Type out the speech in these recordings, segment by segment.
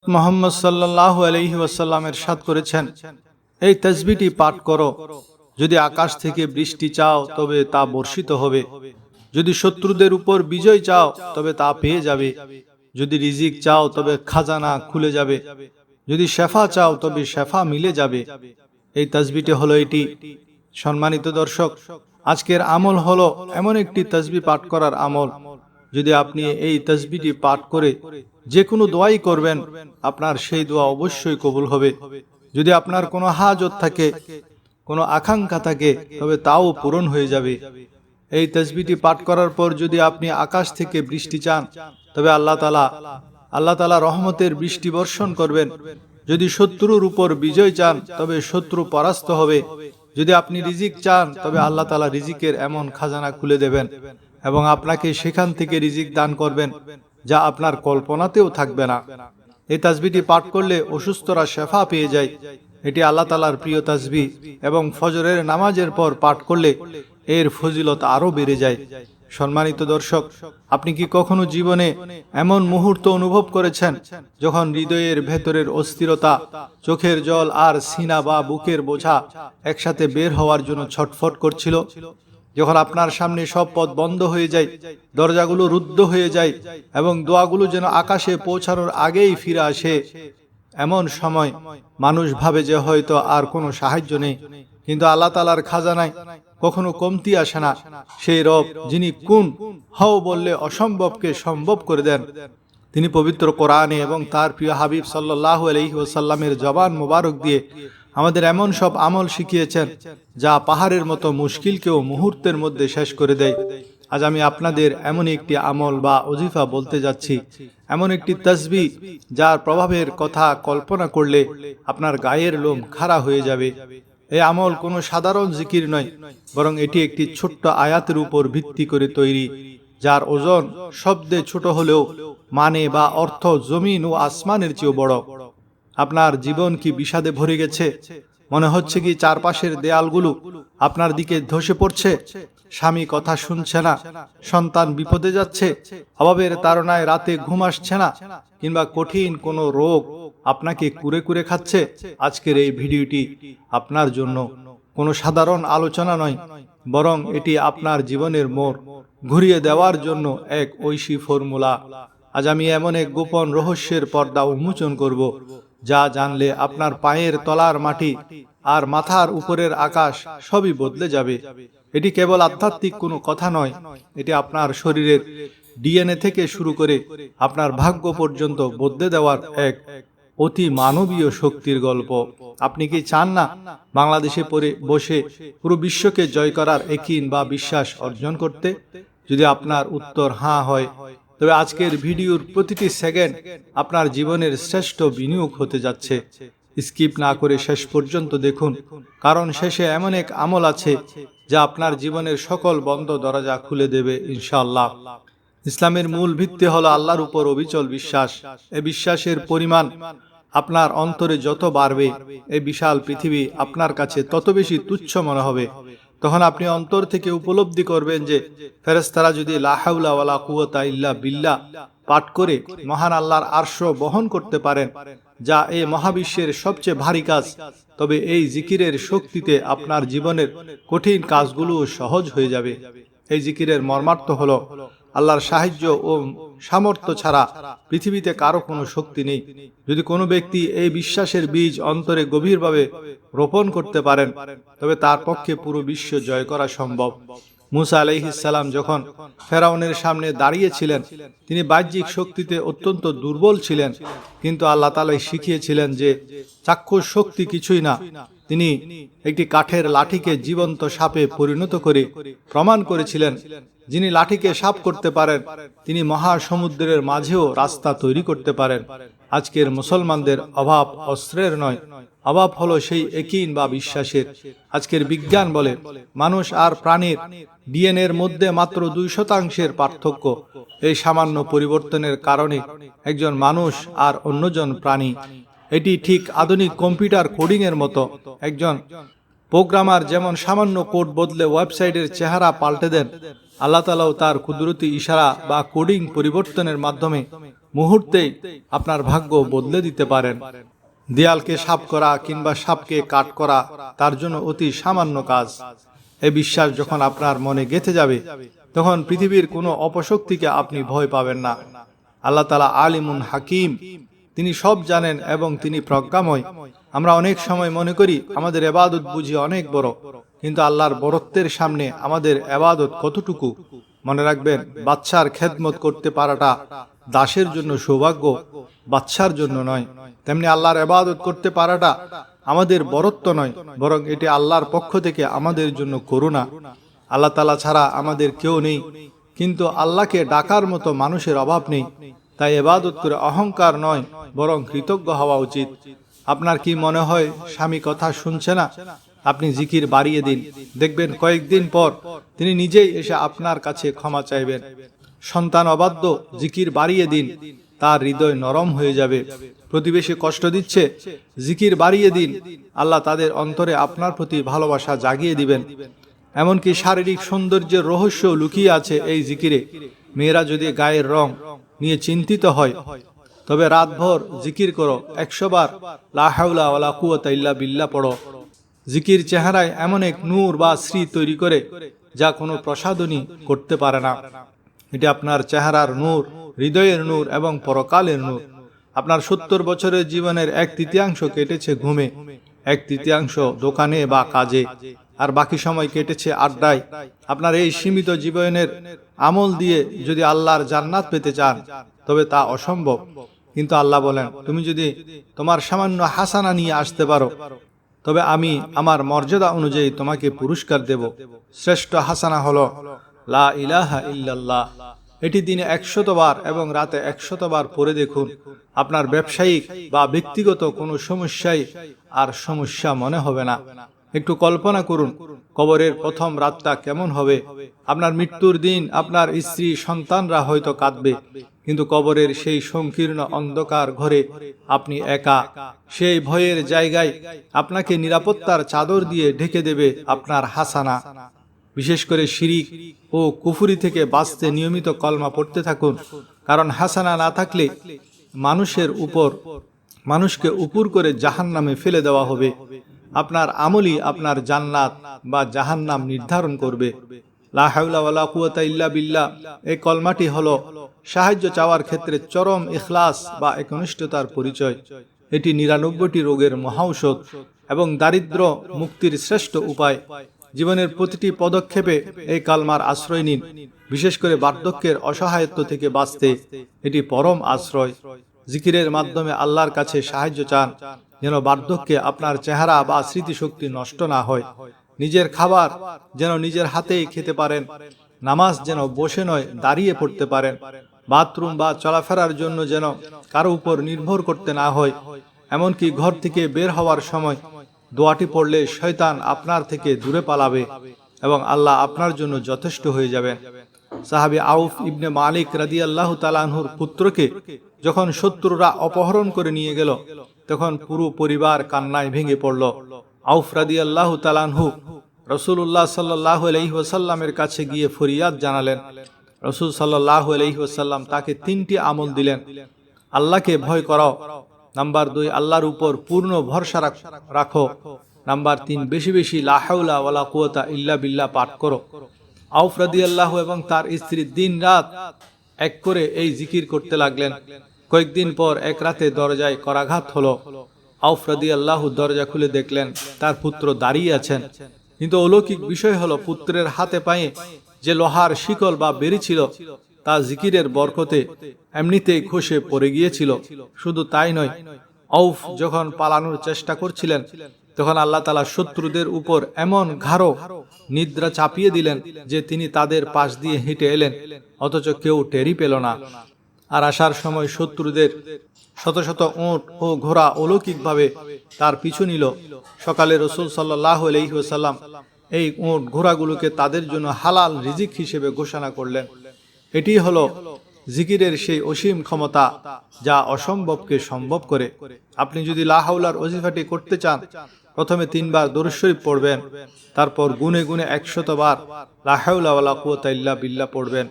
মুহাম্মদ সাল্লাল্লাহু আলাইহি ওয়াসাল্লাম ইরশাদ করেছেন, এই তাসবিহটি পাঠ করো। যদি আকাশ থেকে বৃষ্টি চাও তবে তা বর্ষিত হবে, যদি শত্রুদের উপর বিজয় চাও তবে তা পেয়ে যাবে, যদি রিজিক চাও তবে খাজানা খুলে যাবে, যদি শেফা চাও তবে শেফা মিলে যাবে। এই তাসবিহটি হলো এটি। সম্মানিত দর্শক, আজকের আমল হলো এমন একটি তাসবিহ পাঠ করার আমল, যদি আপনি এই তাসবিহটি পাঠ করে যে কোনো দোয়াই করবেন, আপনার সেই দোয়া অবশ্যই কবুল হবে। যদি আপনার কোনো হাজত থাকে, কোনো আকাঙ্ক্ষা থাকে, তবে তাও পূরণ হয়ে যাবে। এই তাসবিহটি পাঠ করার পর যদি আপনি আকাশ থেকে বৃষ্টি চান, তবে আল্লাহ তাআলা রহমতের বৃষ্টি বর্ষণ করবেন। যদি শত্রুর উপর বিজয় চান, তবে শত্রু পরাস্ত হবে। যদি আপনি রিজিক চান, তবে আল্লাহ তাআলা রিজিকের এমন খাজানা খুলে দেবেন এবং আপনাকে সেখান থেকে রিজিক দান করবেন যা আপনার কল্পনাতেও থাকবে না। এই তাসবিহটি পাঠ করলে অসুস্থরা শেফা পেয়ে যায়। এটি আল্লাহ তাআলার প্রিয় তাসবিহ এবং ফজরের নামাজের পর পাঠ করলে এর ফজিলত আরও বেড়ে যায়। সম্মানিত দর্শক, আপনি কি কখনো জীবনে এমন মুহূর্ত অনুভব করেছেন যখন হৃদয়ের ভেতরের অস্থিরতা, চোখের জল আর সিনা বা বুকের বোঝা একসাথে বের হওয়ার জন্য ছটফট করছিল? যখন আপনার সামনে সব পথ বন্ধ হয়ে যায়, দরজাগুলো রুদ্ধ হয়ে যায় এবং দোয়াগুলো যেন আকাশে পৌঁছানোর আগেই ফিরে আসে, এমন সময় মানুষ ভাবে যে হয়তো আর কোনো সাহায্য নেই, কিন্তু আল্লাহ তাআলার খাজানায় কখনো কমতি আসে না। সেই রব যিনি কুন হও বললে অসম্ভবকে সম্ভব করে দেন, তিনি পবিত্র কোরআনে এবং তার প্রিয় হাবিব সাল্লাল্লাহু আলাইহি ওয়াসাল্লামের জবান মোবারক দিয়ে আমাদের এমন সব আমল শিখিয়েছেন যা পাহাড়ের মতো মুশকিলকেও মুহূর্তের মধ্যে শেষ করে দেয়। আজ আমি আপনাদের এমন একটি আমল বা ওজিফা বলতে যাচ্ছি, এমন একটি তাসবিহ যার প্রভাবের কথা কল্পনা করলে আপনার গায়ের লোম খাড়া হয়ে যাবে। এই আমল কোনো সাধারণ জিকির নয়, বরং এটি একটি ছোট্ট আয়াতের উপর ভিত্তি করে তৈরি, যার ওজন শব্দে ছোট হলেও মানে বা অর্থ জমিন ও আসমানের চেয়েও বড়। আপনার জীবন কি বিষাদে ভরে গেছে? মনে হচ্ছে কি চারপাশের দেয়ালগুলো আপনার দিকে ধসে পড়ছে? স্বামী কথা শুনছে না, সন্তান বিপদে যাচ্ছে, অভাবের তাড়নায় রাতে ঘুম আসছে না, কিংবা কঠিন কোনো রোগ আপনাকে কুরে কুরে খাচ্ছে? আজকের এই ভিডিওটি আপনার জন্য। কোনো সাধারণ আলোচনা নয়, বরং এটি আপনার জীবনের মোড় ঘুরিয়ে দেওয়ার জন্য এক ঐশী ফর্মুলা। আজ আমি এমন এক গোপন রহস্যের পর্দা উন্মোচন করব, যা জানলে আপনার পায়ের তলার মাটি আর মাথার উপরের আকাশ সবই বদলে যাবে। এটি কেবল আধ্যাত্মিক কোনো কথা নয়, এটি আপনার শরীরের ডিএনএ থেকে শুরু করে আপনার ভাগ্য পর্যন্ত বদলে দেওয়ার এক অতি মানবীয় শক্তির গল্প। আপনি কি চান না বাংলাদেশে বসে পুরো বিশ্বকে জয় করার একিন বা বিশ্বাস অর্জন করতে? যদি আপনার উত্তর হ্যাঁ হয়, তবে আজকের ভিডিওর প্রতিটি সেকেন্ড আপনার জীবনের শ্রেষ্ঠ বিনিয়োগ হতে যাচ্ছে। স্কিপ না করে শেষ পর্যন্ত দেখুন, কারণ শেষে এমন এক আমল আছে যা আপনার জীবনের সকল বন্ধ দরজা খুলে দেবে ইনশাআল্লাহ। ইসলামের মূল ভিত্তি হলো আল্লাহর উপর অবিচল বিশ্বাস। এই বিশ্বাসের পরিমাণ আপনার অন্তরে যত বাড়বে, এই বিশাল পৃথিবী আপনার কাছে তত বেশি তুচ্ছ মনে হবে। তখন আপনি অন্তর থেকে উপলব্ধি করবেন যে ফেরেশতারা যদি লা হাওলা ওয়ালা কুওয়াতা ইল্লা বিল্লাহ পাঠ করে মহান আল্লাহর আরশ বহন করতে পারেন, যা এই মহাবিশ্বের সবচেয়ে ভারী কাজ, তবে এই জিকিরের শক্তিতে আপনার জীবনের কঠিন কাজগুলো সহজ হয়ে যাবে। এই জিকিরের মর্মার্থ হলো, আল্লাহর সাহায্য ও সামর্থ্য ছাড়া পৃথিবীতে কারো কোনো শক্তি নেই। যদি কোনো ব্যক্তি এই বিশ্বাসের বীজ অন্তরে গভীরভাবে রোপণ করতে পারেন, তবে তার পক্ষে পুরো বিশ্ব জয় করা সম্ভব। মুসা আলাইহিস সালাম যখন ফেরাউনের সামনে দাঁড়িয়েছিলেন, তিনি বাহ্যিক শক্তিতে অত্যন্ত দুর্বল ছিলেন, কিন্তু আল্লাহ তাআলা শিখিয়েছিলেন যে চাক্ষুষ শক্তি কিছুই না। তিনি একটি কাঠের লাঠিকে জীবন্ত সাপে পরিণত করে প্রমাণ করেছিলেন, যিনি লাঠিকে সাপ করতে পারেন, তিনি মহাসমুদ্রের মাঝেও রাস্তা তৈরি করতে পারেন। আজকের মুসলমানদের অভাব অস্ত্রের নয়, অভাব হলো সেই একিন বা বিশ্বাসের। আজকের বিজ্ঞান বলে মানুষ আর প্রাণীর ডিএনএর মধ্যে মাত্র 2% পার্থক্য। এই সামান্য পরিবর্তনের কারণে একজন মানুষ আর অন্যজন প্রাণী। এটি ঠিক আধুনিক কম্পিউটার কোডিং এর মতো। একজন প্রোগ্রামার যেমন সামান্য কোড বদলে ওয়েবসাইটের চেহারা পাল্টে দেন, আল্লাহ তাআলাও তার কুদরতি ইশারা বা কোডিং পরিবর্তনের মাধ্যমে মুহূর্তেই আপনার ভাগ্য বদলে দিতে পারেন। দেয়ালকে সাফ করা কিংবা সাপকে কাট করা তার জন্য অতি সামান্য কাজ। এই বিশ্বাস যখন আপনার মনে গেঁথে যাবে, তখন পৃথিবীর কোনো অপশক্তিকে আপনি ভয় পাবেন না। আল্লাহ তাআলা আলিমুন হাকিম, তিনি সব জানেন এবং তিনি প্রজ্ঞাময়। আমরা অনেক সময় মনে করি আমাদের ইবাদত বুঝি অনেক বড়, কিন্তু আল্লাহর বড়ত্বের সামনে আমাদের ইবাদত কতটুকু। মনে রাখবেন, বাদশার খেদমত করতে পারাটা দাসের জন্য সৌভাগ্য, বাদশার জন্য নয়। তেমনি আল্লাহর ইবাদত করতে পারাটা আমাদের বরত্ব নয়, বরং এটি আল্লাহর পক্ষ থেকে আমাদের জন্য করুণা। আল্লাহ তাআলা ছাড়া আমাদের কেউ নেই, কিন্তু আল্লাহকে ডাকার মতো মানুষের অভাব নেই। তাই ইবাদত করে অহংকার নয়, বরং কৃতজ্ঞ হওয়া উচিত। আপনার কি মনে হয় স্বামী কথা শুনছে না? আপনি জিকির বাড়িয়ে দিন, দেখবেন কয়েকদিন পর তিনি নিজেই এসে আপনার কাছে ক্ষমা চাইবেন। সন্তান অবাধ্য, জিকির বাড়িয়ে দিন, তার হৃদয় নরম হয়ে যাবে। প্রতিবেশী কষ্ট দিচ্ছে, জিকির বাড়িয়ে দিন, আল্লাহ তাদের অন্তরে আপনার প্রতি ভালোবাসা জাগিয়ে দিবেন। এমনকি শারীরিক সৌন্দর্যের রহস্য লুকিয়ে আছে এই জিকিরে। মেয়েরা যদি গায়ের রং নিয়ে চিন্তিত হয়, তবে রাতভর জিকির করো, 100 বার লা হাওলা ওয়ালা কুওয়াতা ইল্লা বিল্লাহ পড়ো। জিকির চেহারায় এমন এক নূর বা শ্রী তৈরি করে, যা কোনো প্রসাধনী করতে পারে না। এটি আপনার চেহারার নূর, হৃদয়ের নূর এবং পরকালের নূর। আপনার 70 বছরের জীবনের 1/3 কেটেছে ঘুমে, 1/3 দোকানে বা কাজে, আর বাকি সময় কেটেছে আড্ডায়। আপনার এই সীমিত জীবনের আমল দিয়ে যদি আল্লাহর জান্নাত পেতে চান, তবে তা অসম্ভব। কিন্তু আল্লাহ বলেন, তুমি যদি তোমার সামান্য হাসানা নিয়ে আসতে পারো, তবে আমি আমার মর্যাদা অনুযায়ী তোমাকে পুরস্কার দেব। শ্রেষ্ঠ হাসানা হলো লা ইলাহা ইল্লাল্লাহ। এটি দিনে 100 বার এবং রাতে 100 বার পড়ে দেখুন। আপনার ব্যবসায়িক বা ব্যক্তিগত কোনো সমস্যাই আর সমস্যা মনে হবে না। একটু কল্পনা করুন, কবরের প্রথম রাতটা কেমন হবে। আপনার মৃত্যুর দিন আপনার স্ত্রী সন্তানরা হয়তো কাঁদবে, কিন্তু কবরের সেই সংকীর্ণ অন্ধকার ঘরে আপনি একা। সেই ভয়ের জায়গায় আপনাকে নিরাপত্তার চাদর দিয়ে ঢেকে দেবে আপনার হাসানা। বিশেষ করে শিরিক ও কুফরি থেকে বাঁচতে নিয়মিত কলমা পড়তে থাকুন, কারণ হাসানা না থাকলে মানুষকে উপর করে জাহান্নামে ফেলে দেওয়া হবে। আপনার আমলই আপনার জান্নাত বা জাহান্নাম নির্ধারণ করবে। লা হাওলা ওয়ালা কুওয়াতা ইল্লা বিল্লাহ, এই কলমাটি হলো সাহায্য চাওয়ার ক্ষেত্রে চরম ইখলাস বা একনিষ্ঠতার পরিচয়। এটি 99টি রোগের মহাঔষধ এবং দারিদ্র মুক্তির শ্রেষ্ঠ উপায়। জীবনের প্রতিটি পদক্ষেপে এই কালমার আশ্রয় নিন। বিশেষ করে বার্ধক্যের অসহায়ত্ব থেকে বাঁচতে এটি পরম আশ্রয়। জিকিরের মাধ্যমে আল্লাহর কাছে সাহায্য চান, যেন বার্ধক্যে আপনার চেহারা বা স্মৃতিশক্তি নষ্ট না হয়। নিজের খাবার যেন নিজের হাতেই খেতে পারেন, নামাজ যেন বসে নয় দাঁড়িয়ে পড়তে পারেন, বাথরুম বা চলাফেরার জন্য যেন কারো উপর নির্ভর করতে না হয়। এমনকি ঘর থেকে বের হওয়ার সময় দোয়াটি পড়লে শয়তান আপনার থেকে দূরে পালাবে এবং আল্লাহ আপনার জন্য যথেষ্ট হয়ে যাবেন। সাহাবী আউফ ইবনে মালিক রাদিয়াল্লাহু তাআলা আনহুর পুত্রকে যখন শত্রুরা অপহরণ করে নিয়ে গেল, তখন পুরো পরিবার কান্নায় ভেঙে পড়ল। আউফ রাদিয়াল্লাহু তাআলা আনহু রাসূলুল্লাহ সাল্লাল্লাহু আলাইহি ওয়াসাল্লামের কাছে গিয়ে ফরিয়াদ জানালেন। রাসূল সাল্লাল্লাহু আলাইহি ওয়াসাল্লাম তাকে 3টি আমল দিলেন। আল্লাহকে ভয় করো, নাম্বার 2 আল্লাহর উপর পূর্ণ ভরসা রাখো, নাম্বার 3 বেশি বেশি লা হাওলা ওয়ালা কুওয়াতা ইল্লা বিল্লাহ পাঠ করো। আউফ রাদিয়াল্লাহু এবং তার স্ত্রী দিন রাত এক করে এই জিকির করতে লাগলেন। কয়েকদিন পর এক রাতে দরজায় করাঘাত হলো। আউফ রাদিয়াল্লাহু দরজা খুলে দেখলেন তার পুত্র দাঁড়িয়ে আছেন, কিন্তু অলৌকিক বিষয় হলো পুত্রের হাতে পায়ে যে লোহার শিকল বা বেড়ি ছিল, তা জিকিরের বরকতে এমনিতেই খসে পড়ে গিয়েছিল। শুধু তাই নয়, আউফ যখন পালানোর চেষ্টা করছিলেন, তখন আল্লাহ তাআলা শত্রুদের উপর এমন গাঢ় নিদ্রা চাপিয়ে দিলেন যে তিনি তাদের পাশ দিয়ে হেঁটে এলেন, অথচ কেউ টেরই পেল না। আর আসার সময় শত্রুদের শত শত উট ও ঘোড়া অলৌকিকভাবে তার পিছু নিল। সকালে রাসূল সাল্লাল্লাহু আলাইহি ওয়াসাল্লাম এই উট ঘোড়াগুলোকে তাদের জন্য হালাল রিজিক হিসেবে ঘোষণা করলেন। এটি হলো জিকিরের সেই অসীম ক্ষমতা, যা অসম্ভবকে সম্ভব করে। আপনি যদি লা হাওলার ওজিফাটি করতে চান, প্রথমে 3 বার দরুদ শরীফ পড়বেন, তারপর গুনে গুনে 100 বার লা হাওলা ওয়ালা কুওয়াতা ইল্লা বিল্লাহ পড়বেন।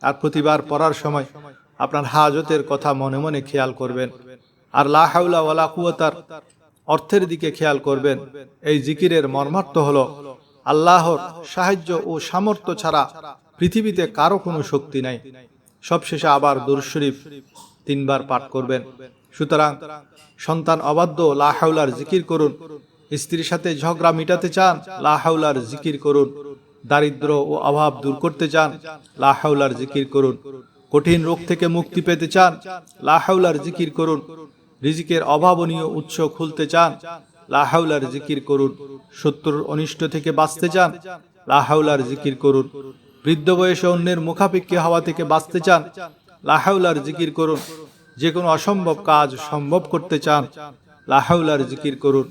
আর প্রতিবার পড়ার সময় আপনার হাজতের কথা মনে মনে খেয়াল করবেন। আর লা হাওলা ওয়ালা কুওয়াতার অর্থের দিকে খেয়াল করবেন। এই জিকিরের মর্মার্থ হলো আল্লাহর সাহায্য ও সামর্থ্য ছাড়া পৃথিবীতে কারো কোনো শক্তি নাই। সবশেষে আবার দুরূদ শরীফ 3 বার পাঠ করবেন। সুতরাং সন্তান অবাধ্য, লা হাওলার জিকির করুন। স্ত্রীর সাথে ঝগড়া মিটাতে চান, লা হাওলার জিকির করুন। দারিদ্র ও অভাব দূর করতে চান, লা হাওলার জিকির করুন। কঠিন রোগ থেকে মুক্তি পেতে চান, লা হাওলার জিকির করুন। রিজিকের অভাবনীয় উৎস খুলতে চান, লা হাওলার জিকির করুন। শত্রুর অনিষ্ট থেকে বাঁচতে চান, লা হাওলার জিকির করুন। বৃদ্ধ বয়সে অন্যের মুখাপেক্ষী হওয়া থেকে বাঁচতে চান, লা হাওলার জিকির করুন। যে কোনো অসম্ভব কাজ সম্ভব করতে চান, লা হাওলার জিকির করুন।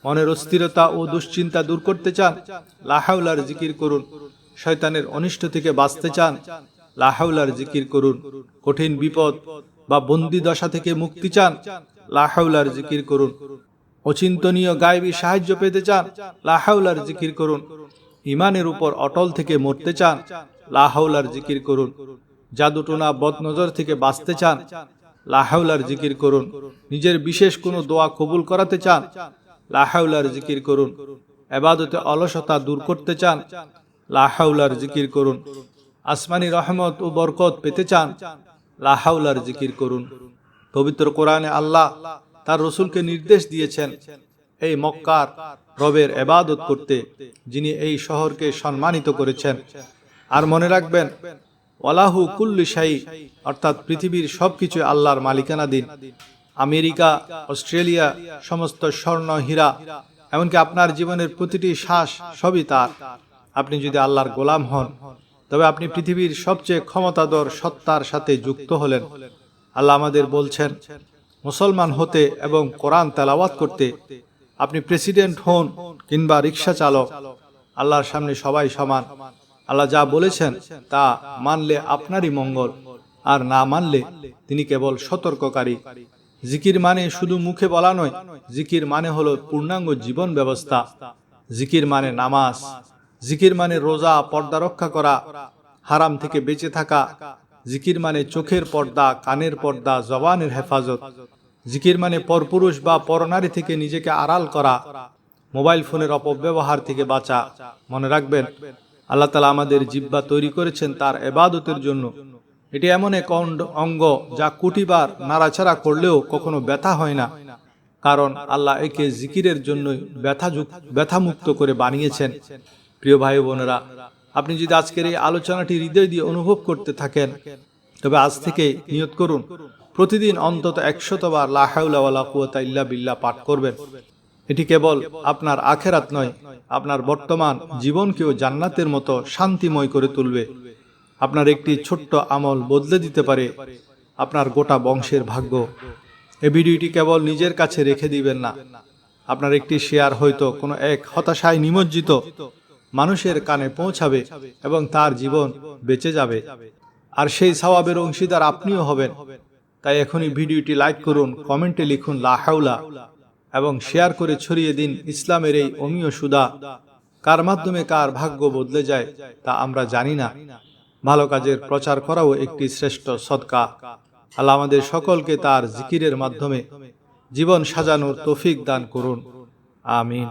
মনের অস্থিরতা ও দুশ্চিন্তা দূর করতে চান, লা হাওলার জিকির করুন। শয়তানের অনিষ্ট থেকে বাঁচতে চান, লা হাওলার জিকির করুন। কঠিন বিপদ বা বন্দি দশা থেকে মুক্তি চান, লা হাওলার জিকির করুন। অচিন্তনীয় গায়েবী সাহায্য পেতে চান, লা হাওলার জিকির করুন। ইমানের উপর অটল থেকে মরতে চান, লা হাওলার জিকির করুন। জাদুটোনা বদনজর থেকে বাঁচতে চান, লা হাওলার জিকির করুন। নিজের বিশেষ কোনো দোয়া কবুল করাতে চান, লা হাওলার জিকির করুন। ইবাদতে অলসতা দূর করতে চান, লা হাওলার জিকির করুন। আসমানি রহমত ও বরকত পেতে চান, লা হাওলার জিকির করুন। পবিত্র কোরআনে আল্লাহ তার রসুলকে নির্দেশ দিয়েছেন এই মক্কার রবের ইবাদত করতে, যিনি এই শহরকে সম্মানিত করেছেন। আর মনে রাখবেন, ওয়ালাহু কুল্লু শাই, অর্থাৎ পৃথিবীর সবকিছু আল্লাহর মালিকানাধীন। আমেরিকা, অস্ট্রেলিয়া, সমস্ত স্বর্ণ, হীরা, এমনকি আপনার জীবনের প্রতিটি শ্বাস সবই তার। আপনি যদি আল্লাহর গোলাম হন, তবে আপনি পৃথিবীর সবচেয়ে ক্ষমতাধর সত্তার সাথে যুক্ত হলেন। আল্লাহ আমাদের বলছেন, মুসলমান হতে এবং কোরআন তেলাওয়াত করতে আপনি প্রেসিডেন্ট হন কিংবা রিক্সা চালক, আল্লাহর সামনে সবাই সমান। আল্লাহ যা বলেছেন তা মানলে আপনারই মঙ্গল, আর না মানলে তিনি কেবল সতর্ককারী। জিকির মানে শুধু মুখে বলা নয়, জিকির মানে হলো পূর্ণাঙ্গ জীবন ব্যবস্থা। জিকির মানে নামাজ, জিকির মানে রোজা, পর্দা রক্ষা করা, হারাম থেকে বেঁচে থাকা। জিকির মানে চোখের পর্দা, কানের পর্দা, জবানের হেফাজত। জিকির মানে পরপুরুষ বা পরনারী থেকে নিজেকে আড়াল করা, মোবাইল ফোনের অপব্যবহার থেকে বাঁচা। মনে রাখবেন, আল্লাহ তাআলা আমাদের জিহ্বা তৈরি করেছেন তার ইবাদতের জন্য। এটি এমন এক অঙ্গ যা কোটিবার নাড়াচাড়া করলেও কখনো ব্যথা হয় না, কারণ আল্লাহ একে জিকিরের জন্যই ব্যথামুক্ত করে বানিয়েছেন। প্রিয় ভাই বোনেরা, আপনি যদি আজকের এই আলোচনাটি হৃদয় দিয়ে অনুভব করতে থাকেন, তবে আজ থেকে নিয়ত করুন প্রতিদিন অন্তত 100 বার লা হাওলা ওয়ালা কুওয়াতা ইল্লা বিল্লাহ পাঠ করবেন। এটি কেবল আপনার আখেরাত নয়, আপনার বর্তমান জীবনকেও জান্নাতের মতো শান্তিময় করে তুলবে। আপনার একটি ছোট্ট আমল বদলে দিতে পারে আপনার গোটা বংশের ভাগ্য। এই ভিডিওটি কেবল নিজের কাছে রেখে দিবেন না, আপনার একটি শেয়ার হয়তো কোনো এক হতাশায় নিমজ্জিত মানুষের কানে পৌঁছাবে এবং তার জীবন বেঁচে যাবে, আর সেই সওয়াবের অংশীদার আপনিও হবেন। তাই এখনই ভিডিওটি লাইক করুন, কমেন্টে লিখুন লা হাওলা এবং শেয়ার করে ছড়িয়ে দিন ইসলামের এই অমীয় সুধা। কার মাধ্যমে কার ভাগ্য বদলে যায় তা আমরা জানি না। ভালো কাজের প্রচার করাও একটি শ্রেষ্ঠ সদকা। আল্লাহ আমাদের সকলকে তার জিকিরের মাধ্যমে জীবন সাজানোর তৌফিক দান করুন। আমিন।